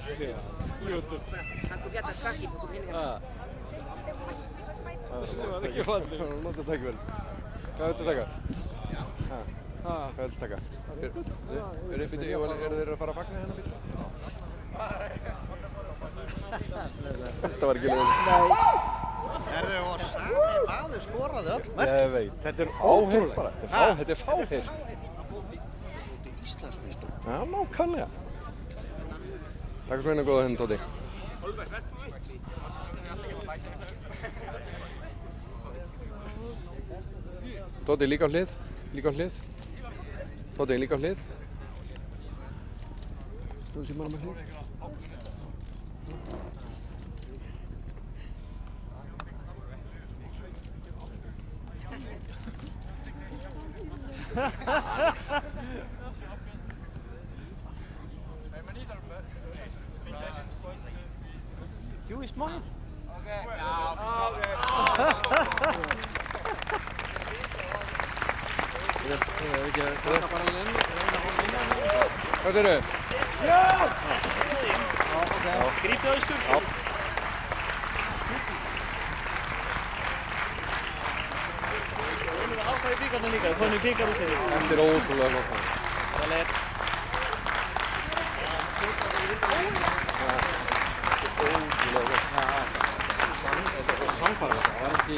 Hann kom hérna krakki, hann kom hérna. Það var ekki fallið. Það var notað tækifæri. Hvað viltu taka? Hvað viltu taka? Eru þeir að fara að fagna hérna bíl? Þetta var ekki leiðilegt. Nei. Og sami maður skoraði öll mörk. Ég veit. Þetta er ótrúlegt bara. Þetta er fáheyrt. Íslandsmeistar. Já, nákvæmlega. Takk svo eina góða henni, Tóti. Tóti, líka á hlið. Tóti, líka á hlið. Þú sé bara með hlið. You is mine. Okay. Hvað segirðu? Já! Grípið austur. Já. Við erum að ákvæða í bíkarna líka, við komum í bíkarúsið. Þetta er ótrúlega gott. Það er leitt. Ótrúlega gott. Þetta er samfara, það var ekki